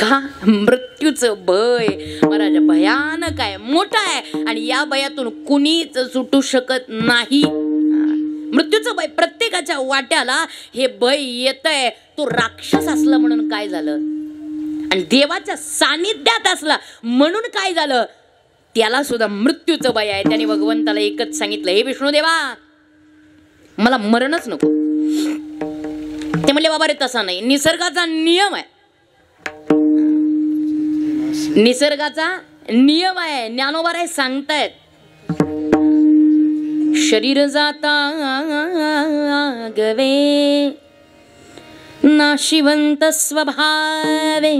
का मृत्यूचं भय महाराज भयानक आहे, मोठा आहे आणि या भयातून कुणीच सुटू शकत नाही. मृत्यूचं भय प्रत्येकाच्या वाट्याला हे भय येतंय. तो राक्षस असला म्हणून काय झालं आणि देवाच्या सानिध्यात असला म्हणून काय झालं, त्याला सुद्धा मृत्यूचं भय आहे. त्याने भगवंताला एकच सांगितलं, हे विष्णुदेवा मला मरणच नको. ते म्हणले बाबा रे तसा नाही, निसर्गाचा नियम आहे, निसर्गाचा नियम आहे. ज्ञानोबा सांगतायत शरीर जाता गवे नाशिवंत स्वभावे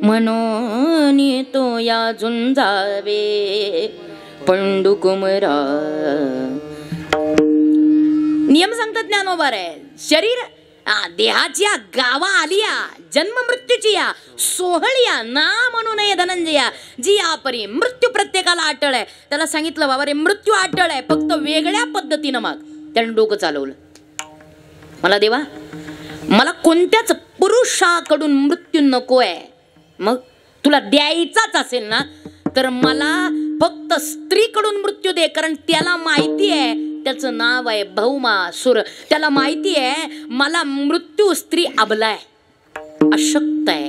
म्हणून तो या झुंजावे पंडुकुमरा. नियम सांगतात ज्ञानोबा शरीर देहाच्या गावा आलिया जन्म मृत्यूची या सोहळिया ना म्हणू नये धनंजया जी आपरी. मृत्यू प्रत्येकाला अटळ आहे. त्याला सांगितलं बाबा रे मृत्यू अटळ आहे, फक्त वेगळ्या पद्धतीनं माग. त्याने डोकं चालवलं, मला देवा मला कोणत्याच पुरुषाकडून मृत्यू नको आहे. मग तुला द्यायचाच असेल ना तर मला फक्त स्त्रीकडून मृत्यू दे, कारण त्याला माहिती आहे त्याचं नाव आहे भौमासुर. त्याला माहिती आहे मला मृत्यू स्त्री अबला आहे, अशक्त आहे,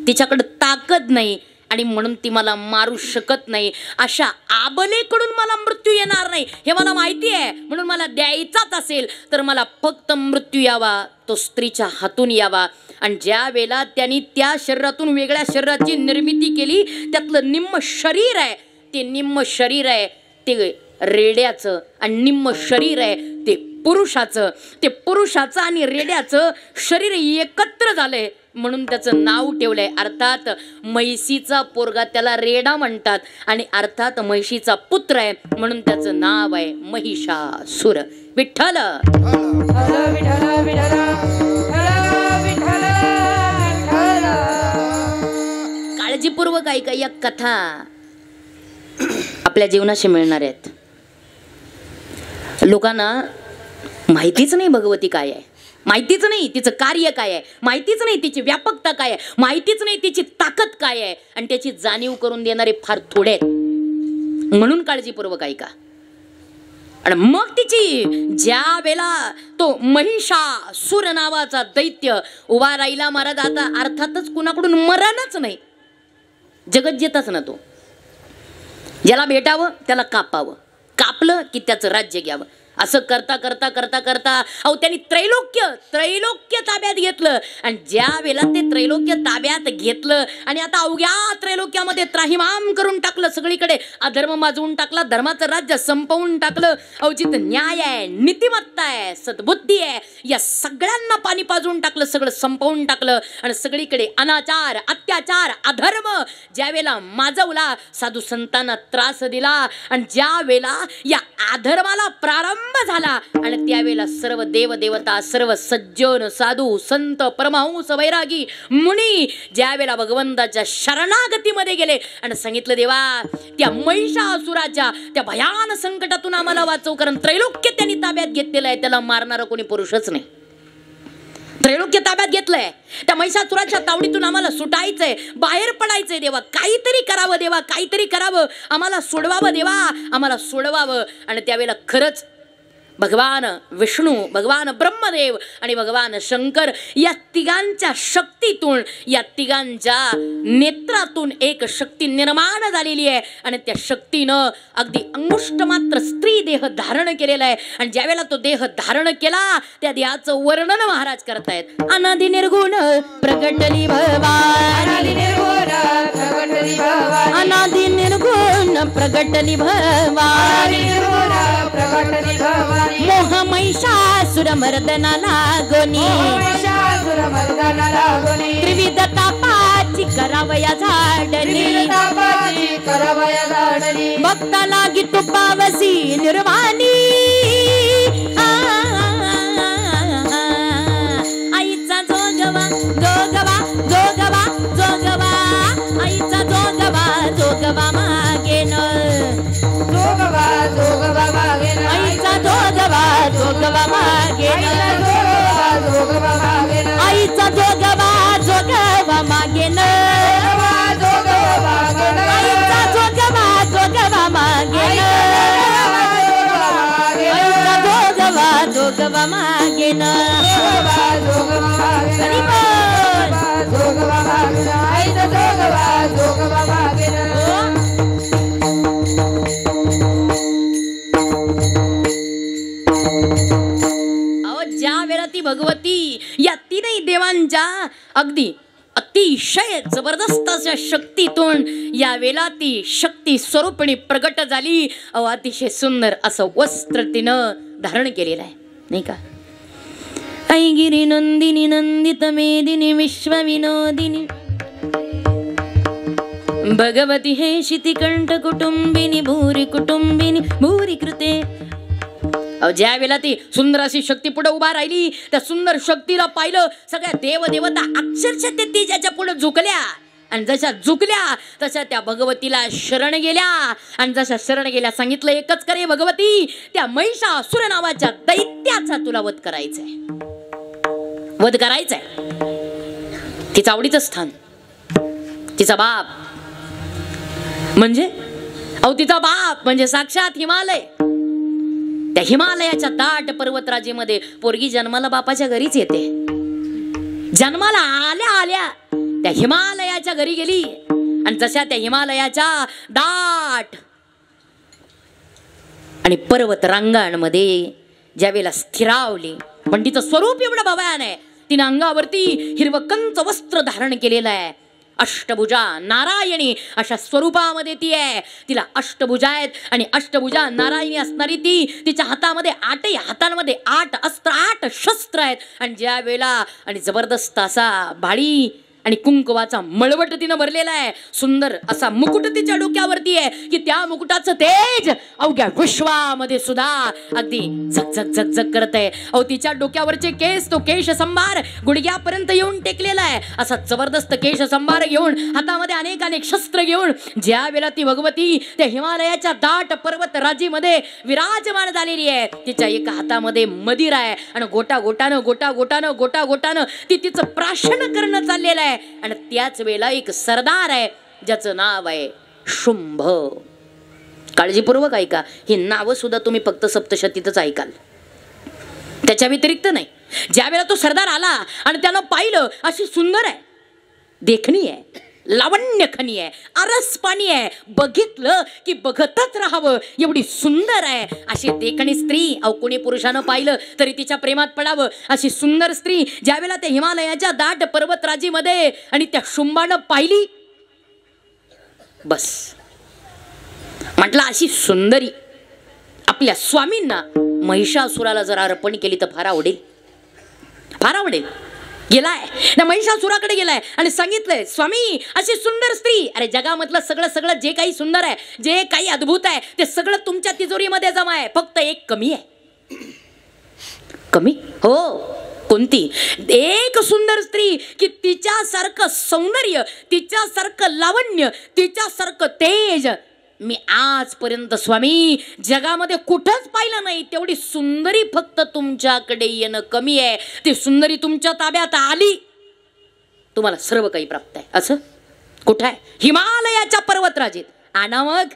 तिच्याकडे ताकद नाही आणि म्हणून ती मला मारू शकत नाही. अशा आबलेकडून मला मृत्यू येणार नाही हे मला माहिती आहे. म्हणून मला द्यायचाच असेल तर मला फक्त मृत्यू यावा, तो स्त्रीच्या हातून यावा. आणि ज्या वेळेला त्यांनी त्या शरीरातून वेगळ्या शरीराची निर्मिती केली, त्यातलं निम्म शरीर आहे ते निम्म शरीर आहे ते रेड्याचं आणि निम्म शरीर आहे ते पुरुषाचं. ते पुरुषाचं आणि रेड्याचं शरीर एकत्र झालंय म्हणून त्याचं नाव ठेवलंय. अर्थात म्हैसीचा पोरगा त्याला रेडा म्हणतात आणि अर्थात म्हैशीचा पुत्र आहे म्हणून त्याचं नाव आहे महिषासुर. विठ्ठल काळजीपूर्वक ऐका, या कथा आपल्या जीवनाशी मिळणार आहेत. लोकांना माहितीच नाही भगवती काय आहे, माहितीच नाही तिचं कार्य काय आहे, माहितीच नाही तिची व्यापकता काय आहे, माहितीच नाही तिची ताकद काय आहे आणि त्याची जाणीव करून देणारे फार थोडे आहेत. म्हणून काळजीपूर्वक ऐका. आणि मग तिची ज्या वेळेला तो महिषासुर नावाचा दैत्य उभा राहिला महाराज, आता अर्थातच कुणाकडून मरणच नाही, जगत जेताच ना तो. ज्याला भेटावं त्याला कापावं, कापलं की त्याचं राज्य घ्यावं. असं करता करता करता करता अहो त्यांनी त्रैलोक्य ताब्यात घेतलं. आणि ज्या वेळेला ते त्रैलोक्य ताब्यात घेतलं आणि आता अवघ्या त्रैलोक्यामध्ये त्राहिमाम करून टाकलं, सगळीकडे अधर्म माजवून टाकला, धर्माचं राज्य संपवून टाकलं. अहो जिथं न्याय आहे, नीतिमत्ता आहे, सद्बुद्धी आहे, या सगळ्यांना पाणी पाजवून टाकलं, सगळं संपवून टाकलं. आणि सगळीकडे अनाचार, अत्याचार, अधर्म ज्या वेळेला माजवला, साधू संतांना त्रास दिला आणि ज्या वेळेला या अधर्माला प्रारंभ झाला आणि त्यावेळेला सर्व देवदेवता, सर्व सज्जन, साधू, संत, परमहंस, वैरागी, मुनी ज्या वेळेला भगवंताच्या शरणागतीमध्ये गेले आणि सांगितलं देवा त्या महिषासुराच्या त्या भयान संकटातून आम्हाला वाचव, कारण त्रैलोक्य त्यांनी ताब्यात घेतलेलं आहे, त्याला मारणारा कोणी पुरुषच नाही. त्रैलोक्य ताब्यात घेतलंय, त्या महिषासुराच्या तावडीतून आम्हाला सुटायचंय, बाहेर पडायचंय देवा, काहीतरी करावं देवा, काहीतरी करावं, आम्हाला सोडवावं देवा, आम्हाला सोडवावं. आणि त्यावेळेला खरंच भगवान विष्णू, भगवान ब्रह्मदेव आणि भगवान शंकर या तिघांच्या शक्तीतून, या तिघांच्या नेत्रातून एक शक्ती निर्माण झालेली आहे. आणि त्या शक्तीनं अगदी अंगुष्ठ मात्र स्त्री देह धारण केलेला आहे. आणि ज्यावेळेला तो देह धारण केला त्या देहाचं वर्णन महाराज करतायत. अनादि निर्गुण प्रगटली भवानी, अनादि निर्गुण प्रगटली भवानी, मोह महिषासुर मर्दना लागोनी, त्रिविध तापाची करावया झाडली, भक्ता लागी तुपावसी निर्वाणी. आईचा जोगवा जोगवा जोगवा जोगवा, आईचा जोगवा जोगवा मागेन, जोगवा जोगवा मागेन, आईचा जोगवा जोगवा मागेन, आईचा जोगवा जोगवा मागेन. ज्या वेळा ती भगवती या तीनही देवांच्या अगदी अतिशय जबरदस्त अशा शक्तीतून या वेळा ती शक्ती स्वरूपिणी प्रगट झाली. अतिशय सुंदर असं वस्त्र तिनं धारण केलेलं आहे, नाही का. ऐगिरी नंदिनी नंदित मेदिनी विश्वविनोदिनी भगवती हे शितिकंठ कुटुंबिनी भूरी कुटुंबिनी भूरी कृते. ज्या वेळेला ती सुंदर अशी शक्ती पुढे उभा राहिली, त्या सुंदर शक्तीला पाहिलं सगळ्या देवदेवता अक्षरशः ते तिच्याच्या पुढे झुकल्या. आणि जशा झुकल्या तशा त्या भगवतीला शरण गेल्या. आणि जशा शरण गेल्या सांगितलं एकच करे भगवती, त्या महिषासुर नावाच्या दैत्याचा तुला वध करायचंय, वध करायचंय. तिचं आवडीचं स्थान, तिचा बाप म्हणजे तिचा बाप म्हणजे साक्षात हिमालय. त्या हिमालयाच्या दाट पर्वतराजीमध्ये पोरगी जन्माला बापाच्या घरीच येते. जन्माला आल्या आल्या त्या हिमालयाच्या घरी गेली. आणि जशा त्या हिमालयाच्या दाट आणि पर्वत रांगांमध्ये ज्या वेळेला स्थिरावली, पण तिचं स्वरूप एवढं भयान आहे. तिने अंगावरती हिरवकंच वस्त्र धारण केलेलं आहे. अष्टभुजा नारायणी अशा स्वरूपामध्ये ती आहे. तिला अष्टभुजा आहेत आणि अष्टभुजा नारायणी असणारी ती, तिच्या हातामध्ये आठही हातांमध्ये 8 अस्त्र 8 शस्त्र आहेत. आणि ज्या वेळेला आणि जबरदस्त असा भाडी आणि कुंकवाचा मळवट तिनं भरलेला आहे. सुंदर असा मुकुट तिच्या डोक्यावरती आहे की त्या मुकुटाचं तेज अवघ्या विश्वामध्ये सुद्धा अगदी झकझक झकझक करत आहे. तिच्या डोक्यावरचे केस, तो केश संभार गुडघ्यापर्यंत येऊन टेकलेला आहे. असा जबरदस्त केश संभार घेऊन हातामध्ये अनेक शस्त्र घेऊन ज्या वेळेला ती भगवती त्या हिमालयाच्या दाट पर्वत राजीमध्ये विराजमान झालेली आहे. तिच्या एका हातामध्ये मदिरा आहे आणि गोटा गोटानं ती तिचं प्राशन करणं चाललेलं आहे. आणि त्याच वेळेला एक सरदार आहे ज्याचं नाव आहे शुंभ. काळजीपूर्वक ऐका, ही नावं सुद्धा तुम्ही फक्त सप्तशतीतच ऐकाल, त्याच्या व्यतिरिक्त नाही. ज्या वेळेला तो सरदार आला आणि त्यानं पाहिलं अशी सुंदर आहे, देखणी आहे, लावण्यखनी आहे, आरस पाणी आहे, बघितलं की बघतच राहावं एवढी सुंदर आहे अशी देखणी स्त्री. कोणी पुरुषानं पाहिलं तरी तिच्या प्रेमात पडावं अशी सुंदर स्त्री ज्या वेळेला त्या हिमालयाच्या दाट पर्वतराजीमध्ये आणि त्या शुंभानं पाहिली, बस म्हटलं अशी सुंदरी आपल्या स्वामींना महिषासुराला जर अर्पण केली तर फार आवडेल, फार आवडेल. गेलाय त्या महिषासुराकडे गेलाय आणि सांगितलंय स्वामी अशी सुंदर स्त्री, अरे जगामधलं सगळं जे काही सुंदर आहे, जे काही अद्भुत आहे ते सगळं तुमच्या तिजोरीमध्ये जमा आहे, फक्त एक कमी आहे. कमी? हो. कोणती? एक सुंदर स्त्री की तिच्यासारखं सौंदर्य, तिच्यासारखं लावण्य, तिच्यासारखं तेज मी आजपर्यंत स्वामी जगामध्ये कुठंच पाहिलं नाही. तेवढी सुंदरी फक्त तुमच्याकडे येणं कमी आहे. ती सुंदरी तुमच्या ताब्यात आली, तुम्हाला सर्व काही प्राप्त आहे. असं कुठं आहे? हिमालयाच्या पर्वतराजीत. आणा मग.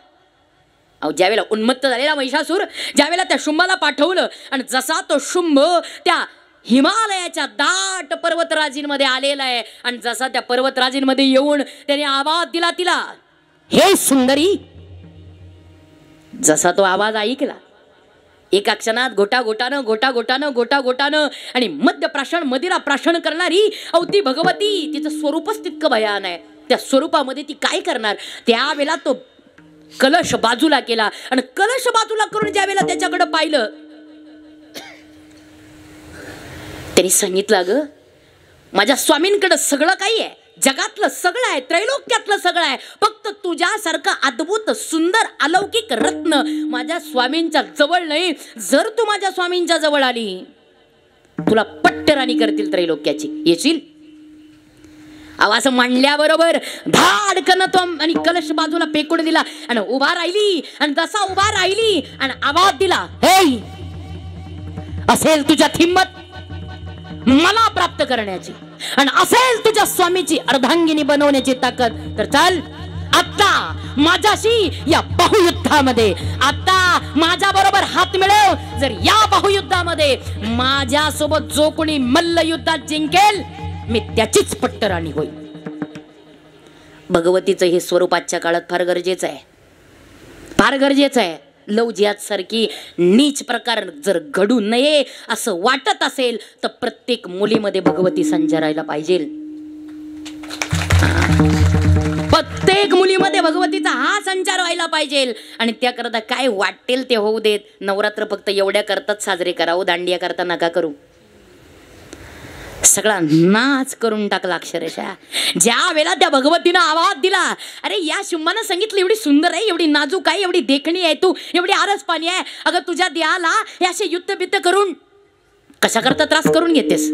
ज्यावेळेला उन्मत्त झालेला महिषासूर ज्यावेळेला त्या शुंभाला पाठवलं आणि जसा तो शुंभ त्या हिमालयाच्या दाट पर्वतराजींमध्ये आलेला आहे आणि जसा त्या पर्वतराजींमध्ये येऊन त्याने आवाज दिला तिला, हे सुंदरी. जसा तो आवाज ऐकला एका क्षणात गोटा गोटानं आणि मध्य प्राशन मदिरा प्राशन करणारी ती भगवती, तिचं स्वरूपच तितकं भयान आहे. त्या स्वरूपामध्ये ती काय करणार? त्यावेळेला तो कलश बाजूला केला आणि कलश बाजूला करून ज्या वेळेला त्याच्याकडे पाहिलं त्यांनी सांगितलं, ग माझ्या स्वामींकडे सगळं काही आहे, जगातलं सगळं आहे, त्रैलोक्यातलं सगळं आहे, फक्त तुझ्यासारखं अद्भुत सुंदर अलौकिक रत्न माझ्या स्वामींच्या जवळ नाही. जर तू माझ्या स्वामींच्या जवळ आली तुला पट्टराणी करतील त्रैलोक्याची, येशील? असं म्हणल्याबरोबर धाडकन तो आणि कलश बाजूला फेकून दिला आणि उभा राहिली. आणि जसा उभा राहिली आणि आवाज दिला, हे असेल तुझ्यात हिम्मत मला प्राप्त करण्याची आणि असेल तुझ्या स्वामीची अर्धांगिनी बनवण्याची ताकद, तर चल आता माझ्याशी या बहुयुद्धामध्ये, आता माझ्या बरोबर हात मिळव. जर या बहुयुद्धामध्ये माझ्यासोबत जो कोणी मल्ल युद्धात जिंकेल मी त्याचीच पट्टराणी होईल. भगवतीचं हे स्वरूप आजच्या काळात फार गरजेचं आहे, फार गरजेचं आहे. लव जिहाद सारखी नीच प्रकार जर घडू नये असं वाटत असेल तर प्रत्येक मुलीमध्ये भगवती संचारायला पाहिजे. प्रत्येक मुलीमध्ये भगवतीचा हा संचार व्हायला पाहिजे. आणि त्याकरता काय वाटेल ते होऊ देत. नवरात्र फक्त एवढ्या करतात साजरे करावं, दांडिया करता नका करू. सगळा नाच करून टाकला अक्षरशः. ज्या वेळेला त्या भगवतीनं आवाज दिला, अरे या शुंभानं सांगितलं एवढी सुंदर आहे, एवढी नाजूक आहे, एवढी देखणी आहे तू, एवढी आरस पाणी आहे, अगं तुझ्या देहाला हे असे युद्ध बिद्ध करून कशा करता त्रास करून घेतेस,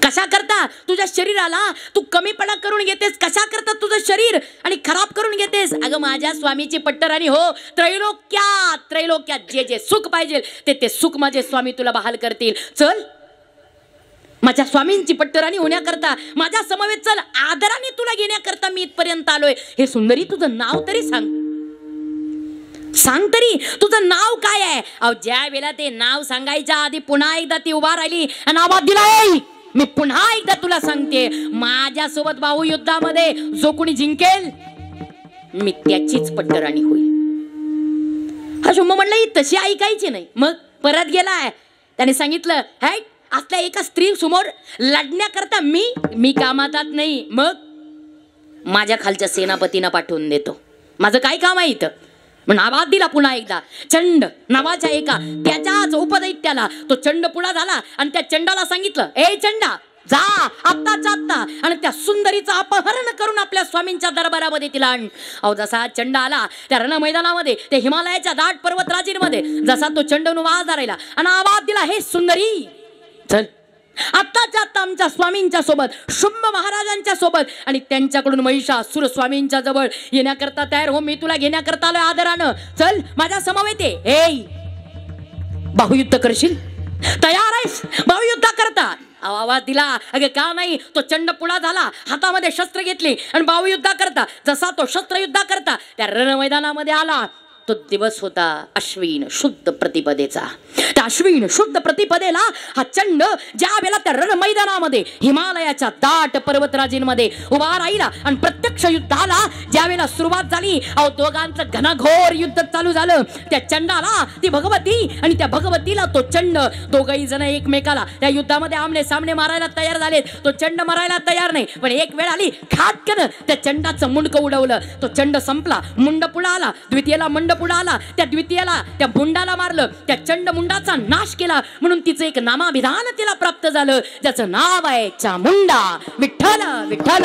कशा करता तुझ्या शरीराला तू कमीपणा करून घेतेस, कशा करता तुझं शरीर आणि खराब करून घेतेस. अगं माझ्या स्वामीची पट्टराणी हो, त्रैलोक्यात जे जे सुख पाहिजे ते सुख माझे स्वामी तुला बहाल करतील. चल माझ्या स्वामींची पट्टराणी होण्याकरता माझ्या समवेत चल, आदराने तुला घेण्याकरता मी इथपर्यंत आलोय. हे सुंदरी तुझं नाव तरी सांग, सांग तरी तुझं नाव काय आहे. अहो ज्या वेळेला ते नाव सांगायच्या आधी पुन्हा एकदा ती उभा राहिली आणि आवाज दिलाय, मी पुन्हा एकदा तुला सांगते, माझ्यासोबत बाहुयुद्धामध्ये जो कोणी जिंकेल मी त्याचीच पट्टराणी होईल. हा शुंभ म्हणलं ही तशी ऐकायची नाही. मग परत गेलाय, त्याने सांगितलं है असल्या एका स्त्री समोर लढण्याकरता मी कामात नाही. मग माझ्या खालच्या सेनापतींना पाठवून देतो, माझं काय काम आहे इथं. म्हणून आवाज दिला पुन्हा एकदा. चंड नावाच्या एका त्याच्याच उपदैत्याला तो चंड पुढा झाला आणि त्या चंडाला सांगितलं, ए चंडा जा आत्ताच्या आत्ता आणि त्या सुंदरीचं अपहरण करून आपल्या स्वामींच्या दरबारामध्ये तिला आण. अहो जसा चंड आला त्या रण मैदानामध्ये, त्या हिमालयाच्या दाट पर्वतराजींमध्ये, जसा तो चंड उभा राहिला आणि आवाज दिला, हे सुंदरी चल आत्ताच्या आत्ता आमच्या स्वामींच्या सोबत, शुंभ महाराजांच्या सोबत आणि त्यांच्याकडून महिषासुर स्वामींच्या जवळ येण्याकरता तयार हो, मी तुला घेण्याकरता आलोय आदरानं. चल माझ्या समवेत ये. हे बाहुयुद्ध करशील, तयार आहेस बाहुयुद्ध करता. आवाज दिला, अगे का नाही. तो चंड पुढा झाला, हातामध्ये शस्त्र घेतली आणि बाहुयुद्ध करता, जसा तो शस्त्रयुद्ध करता त्या रण मैदानामध्ये आला. तो दिवस होता अश्विन शुद्ध प्रतिपदेचा. त्या अश्विन शुद्ध प्रतिपदेला हा चंड ज्या वेळेला त्या रण मैदानामध्ये हिमालयाच्या दाट पर्वतराजींमध्ये उभा राहिला आणि प्रत्यक्ष युद्धाला ज्या वेळेला सुरुवात झाली, अहो दोघांचं घनघोर युद्ध चालू झालं. त्या चंडाला ती भगवती आणि त्या भगवतीला तो चंड, दोघही जण एकमेकाला त्या युद्धामध्ये आमने सामने मारायला तयार झालेत. तो चंड मारायला तयार नाही, पण एक वेळ आली खाटकन त्या चंडाचं मुंडकं उडवलं. तो चंड संपला, मुंड पुढे आला, द्वितीयला मुंड पुढे आला, त्या द्वितीयला त्या मुंडाला मारलं, त्या चंड मुंडाचा नाश केला. म्हणून तिचं एक नामाभिधान तिला प्राप्त झालं, ज्याचं नाव आहे चामुंडा. विठ्ठल विठ्ठल.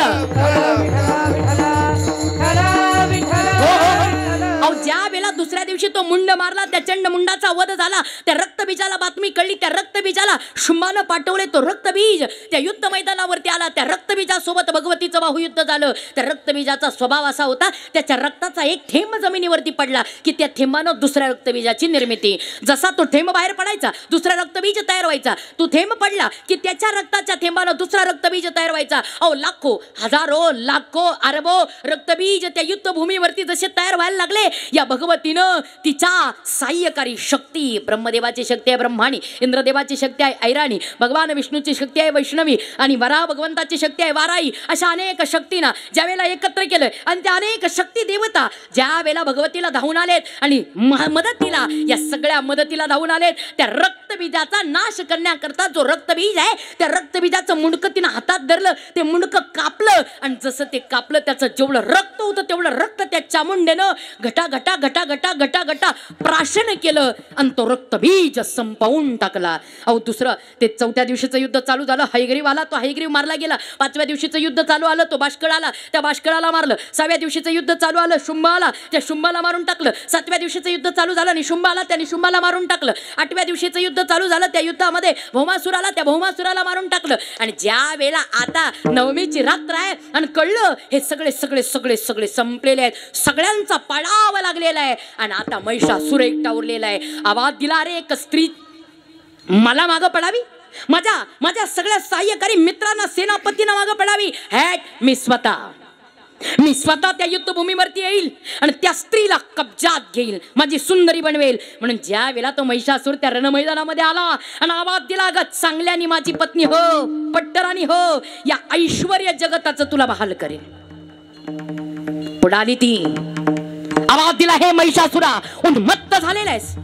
ज्या वेळेला दुसऱ्या दिवशी तो मुंड मारला, त्या चंड मुंडाचा वध झाला, त्या रक्तबीजाला बातमी कळली, त्या रक्तबीजाला शुंभानं पाठवले. तो रक्तबीज त्या युद्ध मैदानावरती आला, त्या रक्तबीजासोबत भगवतीचं बाहुयुद्ध झालं. त्या रक्तबीजाचा स्वभाव असा होता, त्याच्या रक्ताचा एक थेंब जमिनीवरती पडला की त्या थेंबानं दुसऱ्या रक्तबीजाची निर्मिती. जसा तो थेंब बाहेर पडायचा दुसरा रक्तबीज तयार व्हायचा, तो थेंब पडला की त्याच्या रक्ताच्या थेंबानं दुसरा रक्तबीज तयार व्हायचा. अहो लाखो हजारो लाखो अरबो रक्तबीज त्या युद्धभूमीवरती जसे तयार व्हायला लागले, या भगवतीनं तिच्या साह्यकारी शक्ती, ब्रह्मदेवाची शक्ती आहे ब्रह्माणी, इंद्रदेवाची शक्ती आहे ऐराणी, भगवान विष्णूची शक्ती आहे वैष्णवी आणि वरा भगवंताची शक्ती आहे वाराई, अशा अनेक शक्तींना ज्या वेळेला एकत्र केलं आणि त्या अनेक शक्ती देवता ज्या वेळेला भगवतीला धावून आलेत आणि मदतीला, या सगळ्या मदतीला धावून आलेत. त्या रक्तबीजाचा नाश करण्याकरता जो रक्तबीज आहे, त्या रक्तबीजाचं मुंडकं तिनं हातात धरलं, ते मुंडकं कापलं आणि जसं ते कापलं त्याचं जेवढं रक्त होतं तेवढं रक्त त्या चामुंडेनं घटा घटा घटा घटा घटा घटा प्राशन केलं आणि तो रक्तबीज संपवून टाकला. अहो दुसरं ते चौथ्या दिवशीचं युद्ध चालू झालं, हैग्रीव आला, तो हैग्रीव मारला गेला. पाचव्या दिवशीचं युद्ध चालू आलं, तो बाष्कळ आला, त्या बाष्कळाला मारलं. सहाव्या दिवशीचं युद्ध चालू आलं, शुंभ आला, त्या शुंभाला मारून टाकलं. सातव्या दिवशीचं युद्ध चालू झालं आणि शुंभ आला, त्याने शुंभाला मारून टाकलं. आठव्या दिवशीचं युद्ध चालू झालं, त्या युद्धामध्ये भौमासुर आला, त्या भौमासुराला मारून टाकलं. आणि ज्या वेळेला आता नवमीची रात्र आहे आणि कळलं हे सगळे सगळे सगळे सगळे संपलेले आहेत, सगळ्यांचा पडावा लागलेला आहे आणि आता महिषासुर एकटा उरलेला आहे. आवाज दिला, अरे एक स्त्री मला मागं पडावी, माझ्या सगळ्या सहाय्यकारी मित्रांना सेनापतींना मागं पडावी. हॅट मी स्वतः त्या युद्धभूमीवरती येईल आणि त्या स्त्रीला कब्जात घेईल, माझी सुंदरी बनवेल. म्हणून ज्या वेळेला तो महिषासुर त्या रणमैदानामध्ये आला आणि आवाज दिला, ग चांगल्यानी माझी पत्नी हो, पट्टराणी हो, या ऐश्वर्य जगताचं तुला बहाल करेल. पुढाली ती आवाज दिला, हे महिषासुरा उन्मत्त झालेला आहेस,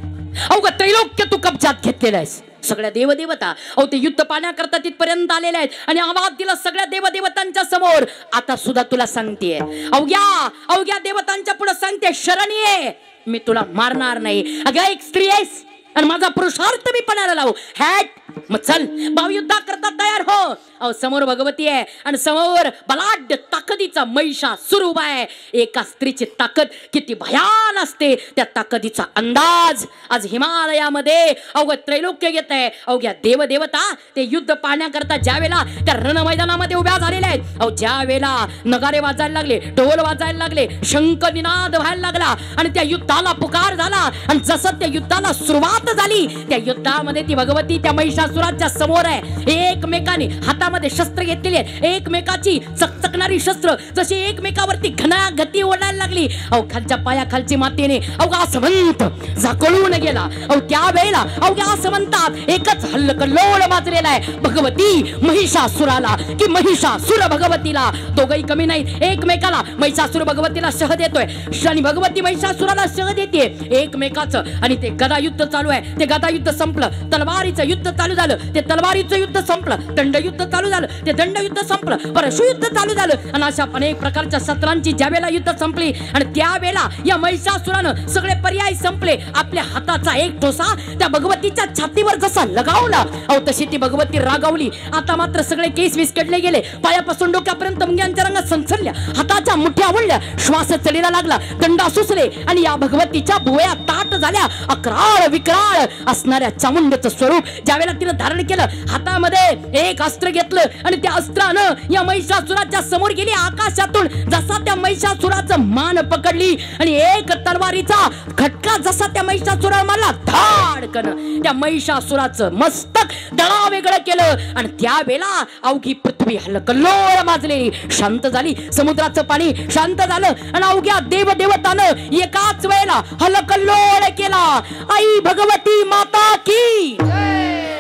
अवघं त्रैलोक्य तू कब्जात घेतलेला आहेस. सगळ्या देवदेवता अहो ते युद्ध पाहण्याकरता तिथपर्यंत आलेले आहेत आणि आवाज दिला सगळ्या देवदेवतांच्या समोर. आता सुद्धा तुला सांगतेय, अवघ्या देवतांच्या पुढे सांगते, शरण ये, मी तुला मारणार नाही. अगं एक स्त्री आहेस आणि माझा पुरुषार्थ मी पणाला लावू. हॅट, मग चल भावयुद्धा करता तयार हो. अहो समोर भगवती आहे आणि समोर बलाढ्य ताकदीचा महिषासुर उभा आहे. एका स्त्रीची ताकद किती भयान असते त्या ताकदीचा अंदाज आज हिमालयामध्ये अवघ त्रैलोक्य येत आहे. अवघ्या देवदेवता ते युद्ध पाहण्याकरता ज्या वेळेला त्या रण मैदानामध्ये उभ्या झालेल्या आहेत, अहो ज्या वेळेला नगारे वाजायला लागले, ढोल वाजायला लागले, शंख निनाद व्हायला लागला आणि त्या युद्धाला पुकार झाला आणि जसं त्या युद्धाला सुरुवात झाली, त्या युद्धामध्ये ती भगवती त्या महिषासुराच्या समोर आहे. एकमेकाने हातामध्ये शस्त्र घेतलेली आहे, एकमेकाची चकचकणारी शस्त्र जशी एकमेकावरती घनागती ओढायला लागली. अहो खालच्या पायाखालची मातेने अवघा असमंत झाकळून गेला. अहो त्या वेळेला अवघ्या असमंतात एकच हल्लकल्लोळ माजलेला आहे, भगवती महिषासुराला की महिषासुर भगवतीला. दोघही कमी नाही, एकमेकाला महिषासुर भगवतीला शह देतोय आणि भगवती महिषासुराला शह देते एकमेकाचं. आणि ते गदायुद्ध चालू आहे, ते गदायुद्ध संपलं, तलवारीचं युद्ध चालू झालं, ते तलवारीचं युद्ध संपलं, दंडयुद्ध चालू झालं, ते दंडयुद्ध संपलं, परशुयुद्ध चालू झालं. आणि अशा अनेक प्रकारच्या शस्त्रांची ज्या वेळेला युद्ध संपली आणि त्यावेळेला या महिषासुरानं सगळे पर्याय संपले. आपल्या हाताचा एक ठोसा त्या भगवतीच्या छातीवर जसा लगावला, अहो तशी ती भगवती रागावली. आता मात्र सगळे केस विस्कटले गेले, पायापासून डोक्यापर्यंत मुंग्यांच्या रंगात संचरल्या, हाताच्या मुठ्या आवडल्या, श्वास चढीला लागला, दंडा सुसले आणि या भगवतीच्या भुवया ताट झाल्या. अकराळ विकराळ असणाऱ्या चामुंडाचं स्वरूप ज्यावेळेला तिनं धारण केलं, हातामध्ये एक अस्त्र घेतलं आणि त्या अस्त्रानं या महिषासुराच्या समोर गेली. आकाशातून जसा त्या महिषासुराचं मान पकडली आणि एक तलवारीचा खटका जसा त्या महिषासुराला मारला, धाडकन त्या महिषासुराचं मस्तक दळा वेगळं केलं. आणि त्यावेळेला अवघी पृथ्वी हलकल्लोळ माजली, शांत झाली, समुद्राचं पाणी शांत झालं आणि अवघ्या देवदेवतानं एकाच वेळेला हलकल्लोळ केला. आई भगवती माता की,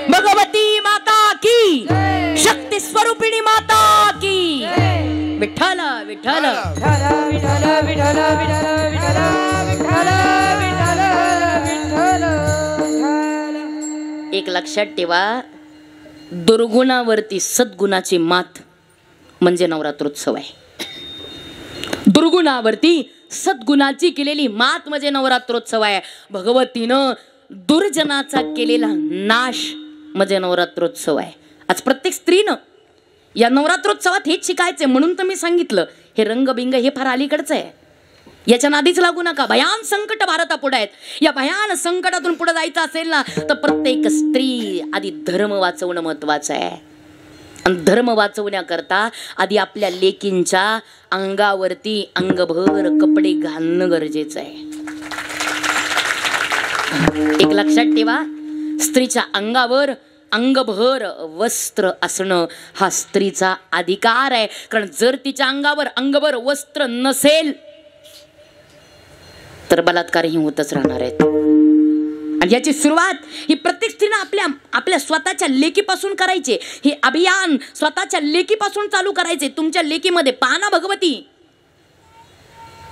भगवती माता की, शक्ती स्वरूपिणी माता की. विठ्ठल विठ्ठल एक लक्षात ठेवा, दुर्गुणावरती सद्गुणाची मात म्हणजे नवरात्रोत्सव आहे. दुर्गुणावरती सद्गुणाची केलेली मात म्हणजे नवरात्रोत्सव आहे. भगवतीनं दुर्जनाचा केलेला नाश म्हणजे नवरात्रोत्सव आहे. आज प्रत्येक स्त्रीनं या नवरात्रोत्सवात हेच शिकायचंय. म्हणून तर मी सांगितलं हे रंगबिंग हे फार अलीकडचं आहे, याच्या नादीच लागू नका. भयान संकट भारतापुढे आहेत. या भयान संकटातून पुढे जायचं असेल ना तर प्रत्येक स्त्री आधी धर्म वाचवणं महत्वाचं आहे. आणि धर्म वाचवण्याकरता आधी आपल्या लेकींच्या अंगावरती अंगभर कपडे घालणं गरजेचं आहे. एक लक्षात ठेवा, स्त्रीच्या अंगावर अंगभर वस्त्र असणं हा स्त्रीचा अधिकार आहे. कारण जर तिच्या अंगावर अंगभर वस्त्र नसेल तर बलात्कारही होतच राहणार आहेत. आणि याची सुरुवात ही प्रत्येक स्त्रीनं आपल्या स्वतःच्या लेकीपासून करायचे. हे अभियान स्वतःच्या लेकीपासून चालू करायचे. तुमच्या लेकीमध्ये पाहना भगवती,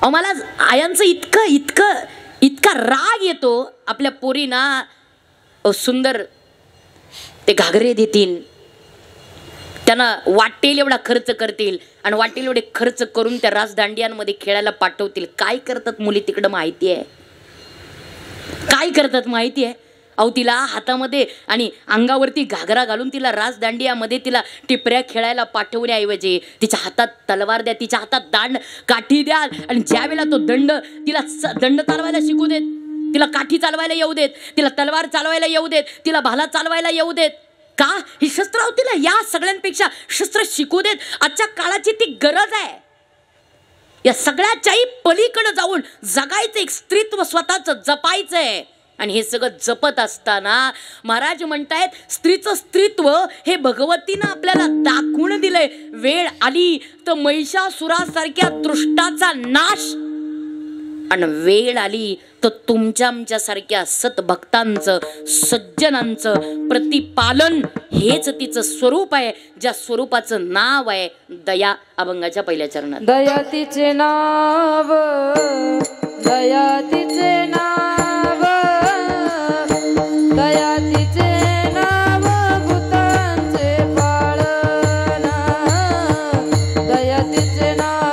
मला आयांचं इतका राग येतो. आपल्या पोरीना सुंदर ते घागरे देतील, त्यांना वाटेल एवढा खर्च करतील आणि वाटेल एवढे खर्च करून त्या राजदांडियांमध्ये खेळायला पाठवतील. काय करतात मुली तिकडं माहिती आहे? काय करतात माहिती आहे? अहो तिला हातामध्ये आणि अंगावरती घागरा घालून तिला राजदांडियामध्ये तिला टिपऱ्या खेळायला पाठवण्याऐवजी तिच्या हातात तलवार द्या, तिच्या हातात दांड काठी द्या आणि ज्या वेळेला तो तिला दंड चालवायला शिकू देत, तिला काठी चालवायला येऊ देत, तिला तलवार चालवायला येऊ देत, तिला भाला चालवायला येऊ देत. का? ही शस्त्र तिला या सगळ्यांपेक्षा शस्त्र शिकू देत. आजच्या काळाची ती गरज आहे. या सगळ्याच्याही पलीकडे जाऊन जगायचं, एक स्त्रीत्व स्वतःचं जपायचंय. आणि हे सगळं जपत असताना महाराज म्हणतायत स्त्रीचं स्त्रीत्व हे भगवतीनं आपल्याला दाखवून दिलंय. वेळ आली तर महिषासुरासारख्या दृष्टाचा नाश आणि वेळ आली तर तुमच्या आमच्यासारख्या सतभक्तांचं सज्जनांचं प्रतिपालन हेच तिचं स्वरूप आहे, ज्या स्वरूपाचं नाव आहे दया. अभंगाच्या पहिल्या चरणात दया तिचे नाव, दया तिचे नाव, दया तिचे नाव, भूतांचे पाळणा, दया तिचे नाव.